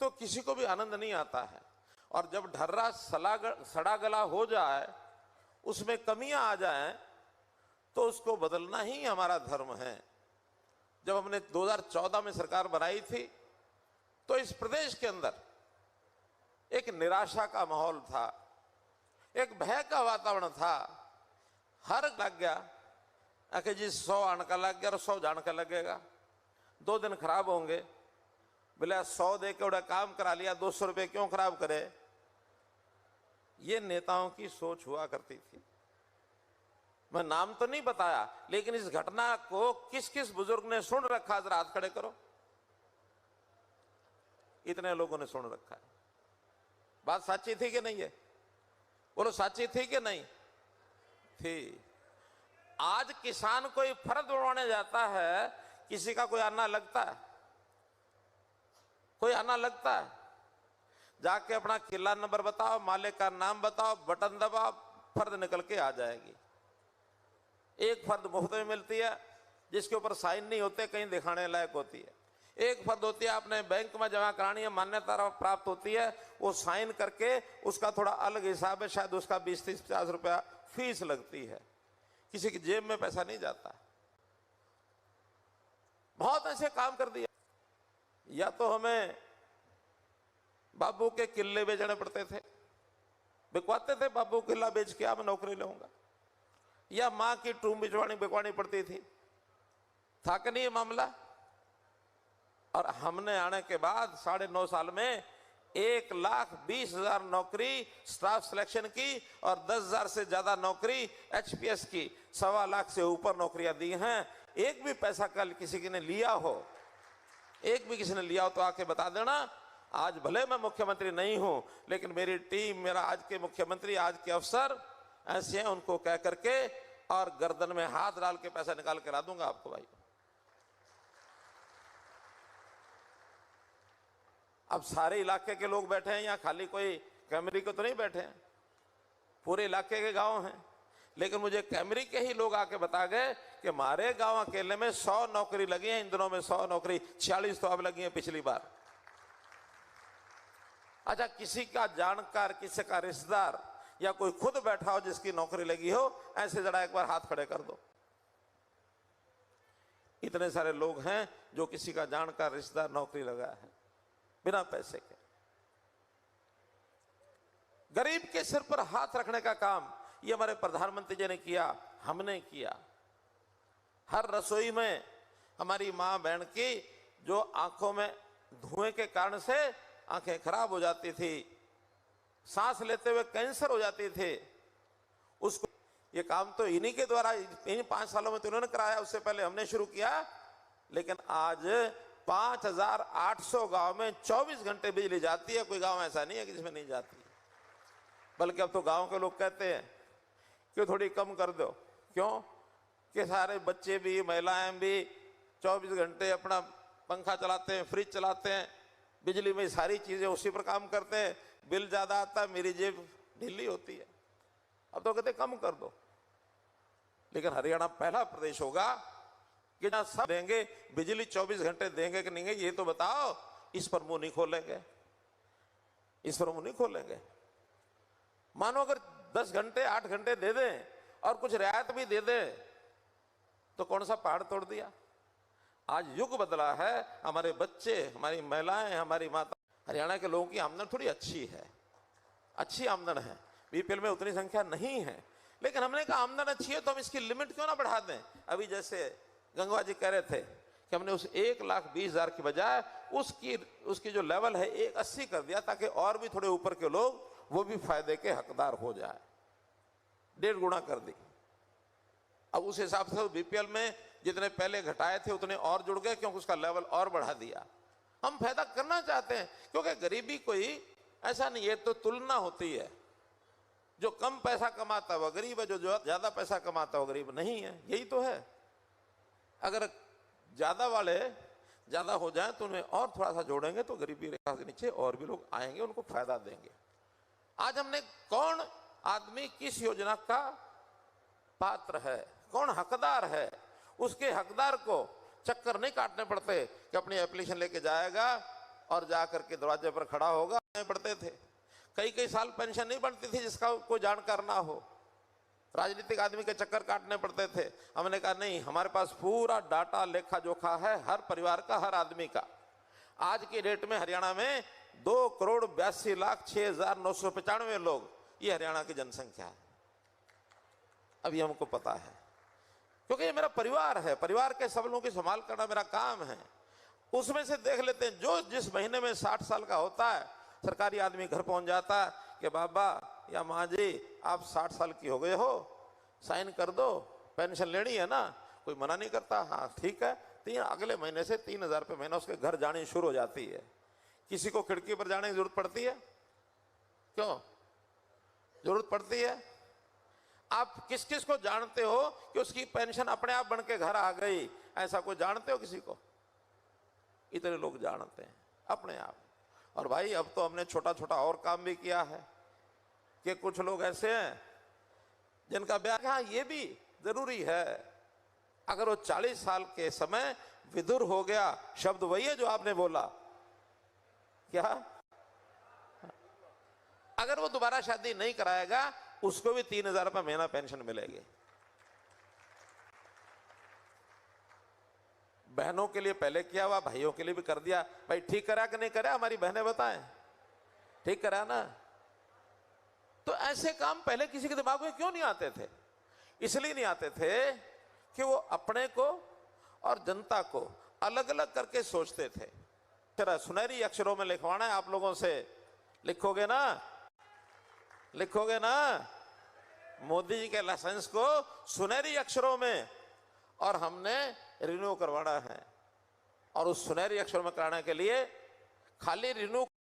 तो किसी को भी आनंद नहीं आता है। और जब ढर्रा सड़ा गला हो जाए, उसमें कमियां आ जाएं, तो उसको बदलना ही हमारा धर्म है। जब हमने 2014 में सरकार बनाई थी तो इस प्रदेश के अंदर एक निराशा का माहौल था, एक भय का वातावरण था। हर लग गया कि जी 100 आने का लग गया और 100 जाने का लगेगा, 2 दिन खराब होंगे, बोले 100 दे के उड़ा काम करा लिया, 200 रुपये क्यों खराब करे। ये नेताओं की सोच हुआ करती थी। मैं नाम तो नहीं बताया, लेकिन इस घटना को किस किस बुजुर्ग ने सुन रखा, जरा हाथ खड़े करो। इतने लोगों ने सुन रखा है। बात सच्ची थी कि नहीं है? बोलो, सच्ची थी कि नहीं थी? आज किसान कोई फर्द उड़वाने जाता है, किसी का कोई आना लगता है? कोई आना लगता है? जाके अपना किला नंबर बताओ, मालिक का नाम बताओ, बटन दबाओ, फर्द निकल के आ जाएगी। एक फर्द मुफ्त में मिलती है, जिसके ऊपर साइन नहीं होते, कहीं दिखाने लायक होती है। एक फर्द होती है, आपने बैंक में जमा करानी है, मान्यता प्राप्त होती है, वो साइन करके उसका थोड़ा अलग हिसाब है, शायद उसका 20, 30, 50 रुपया फीस लगती है। किसी की जेब में पैसा नहीं जाता। बहुत ऐसे काम कर दिया। या तो हमें बाबू के किले बेचने पड़ते थे, बिकवाते थे, बाबू किला बेच के मैं नौकरी लूंगा, या मां की टूम बिकवानी पड़ती थी। था कि नहीं ये मामला? और हमने आने के बाद 9.5 साल में 1,20,000 नौकरी स्टाफ सिलेक्शन की और 10,000 से ज्यादा नौकरी एचपीएस की, 1.25 लाख से ऊपर नौकरियां दी हैं। एक भी पैसा कल किसी ने लिया हो, एक भी किसी ने लिया हो तो आके बता देना। आज भले मैं मुख्यमंत्री नहीं हूं, लेकिन मेरी टीम, मेरा आज के मुख्यमंत्री, आज के अफसर ऐसे हैं, उनको कह करके और गर्दन में हाथ डाल के पैसा निकाल के ला दूंगा आपको भाई। अब सारे इलाके के लोग बैठे हैं यहाँ, खाली कोई कैमरी को तो नहीं बैठे हैं, पूरे इलाके के गांव हैं। लेकिन मुझे कैमरी के ही लोग आके बता गए कि हमारे गांव अकेले में 100 नौकरी लगी है इन दिनों में, 100 नौकरी, 46 तो अब लगी है पिछली बार। अच्छा, किसी का जानकार, किसी का रिश्तेदार या कोई खुद बैठा हो जिसकी नौकरी लगी हो, ऐसे जरा एक बार हाथ खड़े कर दो। इतने सारे लोग हैं जो किसी का जानकार, रिश्तेदार नौकरी लगा है बिना पैसे के। गरीब के सिर पर हाथ रखने का काम ये हमारे प्रधानमंत्री जी ने किया, हमने किया। हर रसोई में हमारी मां बहन की जो आंखों में धुएं के कारण से आंखें खराब हो जाती थी, सांस लेते हुए कैंसर हो जाती थे, उसको ये काम तो इन्हीं के द्वारा, इन 5 सालों में तो उन्होंने कराया, उससे पहले हमने शुरू किया। लेकिन आज 5,800 गांव में 24 घंटे बिजली जाती है। कोई गांव ऐसा नहीं है कि जिसमें नहीं जाती। बल्कि अब तो गांव के लोग कहते हैं कि थोड़ी कम कर दो। क्यों? कि सारे बच्चे भी, महिलाएं भी 24 घंटे अपना पंखा चलाते हैं, फ्रिज चलाते हैं, बिजली में सारी चीजें उसी पर काम करते हैं, बिल ज्यादा आता है, मेरी जेब ढीली होती है। अब तो कहते कम कर दो। लेकिन हरियाणा पहला प्रदेश होगा कि जहां सब देंगे, बिजली 24 घंटे देंगे कि नहीं, ये तो बताओ। इस पर मुंह नहीं खोलेंगे, इस पर मुंह नहीं खोलेंगे। मानो अगर 10 घंटे 8 घंटे दे दें और कुछ रियायत भी दे दें तो कौन सा पहाड़ तोड़ दिया। आज युग बदला है, हमारे बच्चे, हमारी महिलाएं, हमारी माता। हरियाणा के लोगों की आमदन थोड़ी अच्छी है, अच्छी आमदन है, बीपीएल में उतनी संख्या नहीं है। लेकिन हमने कहा आमदन अच्छी है तो हम इसकी लिमिट क्यों ना बढ़ा दें। अभी जैसे गंगवा जी कह रहे थे कि हमने उस 1,20,000 की बजाय उसकी जो लेवल है 1,80 कर दिया, ताकि और भी थोड़े ऊपर के लोग वो भी फायदे के हकदार हो जाए। 1.5 गुना कर दी। अब उस हिसाब से बीपीएल में जितने पहले घटाए थे उतने और जुड़ गए, क्योंकि उसका लेवल और बढ़ा दिया। हम फायदा करना चाहते हैं, क्योंकि गरीबी कोई ऐसा नहीं है, तो तुलना होती है। जो कम पैसा कमाता है वो गरीब है, जो ज्यादा पैसा कमाता है वो गरीब नहीं है। यही तो है। अगर ज्यादा वाले ज्यादा हो जाए तो उन्हें और थोड़ा सा जोड़ेंगे तो गरीबी रेखा के नीचे और भी लोग आएंगे, उनको फायदा देंगे। आज हमने कौन आदमी किस योजना का पात्र है, कौन हकदार है, उसके हकदार को चक्कर नहीं काटने पड़ते कि अपनी एप्लीकेशन लेके जाएगा, और जाकर के दरवाजे पर खड़ा होगा, पढ़ते थे। कई कई साल पेंशन नहीं बनती थी जिसका कोई जानकार ना हो, राजनीतिक आदमी के चक्कर काटने पड़ते थे। हमने कहा नहीं, हमारे पास पूरा डाटा लेखा जोखा है हर परिवार का, हर आदमी का। आज की डेट में हरियाणा में 2,82,06,995 लोग, ये हरियाणा की जनसंख्या है। अभी हमको पता है क्योंकि ये मेरा परिवार है, परिवार के सब लोगों की संभाल करना मेरा काम है। उसमें से देख लेते हैं जो जिस महीने में 60 साल का होता है, सरकारी आदमी घर पहुंच जाता है कि बाबा या माँ जी आप 60 साल की हो गए हो, साइन कर दो, पेंशन लेनी है ना, कोई मना नहीं करता। हाँ ठीक है, अगले महीने से 3,000 रुपये महीना उसके घर जानी शुरू हो जाती है। किसी को खिड़की पर जाने की जरूरत पड़ती है? क्यों जरूरत पड़ती है? आप किस किस को जानते हो कि उसकी पेंशन अपने आप बन के घर आ गई? ऐसा कोई जानते हो किसी को? इतने लोग जानते हैं अपने आप। और भाई अब तो हमने छोटा छोटा और काम भी किया है कि कुछ लोग ऐसे हैं जिनका ब्याह, हाँ ये भी जरूरी है, अगर वो 40 साल के समय विधुर हो गया, शब्द वही है जो आपने बोला, क्या अगर वो दोबारा शादी नहीं कराएगा उसको भी 3,000 रुपये महीना पेंशन मिलेगी। बहनों के लिए पहले किया हुआ, भाइयों के लिए भी कर दिया। भाई ठीक करा कि नहीं करा? हमारी बहनें बताएं, ठीक करा ना? तो ऐसे काम पहले किसी के दिमाग में क्यों नहीं आते थे? इसलिए नहीं आते थे कि वो अपने को और जनता को अलग अलग करके सोचते थे। जरा सुनहरी अक्षरों में लिखवाना है आप लोगों से, लिखोगे ना? लिखोगे ना? मोदी जी के लाइसेंस को सुनहरी अक्षरों में, और हमने रिन्यू करवाना है। और उस सुनहरी अक्षरों में कराने के लिए खाली रिन्यू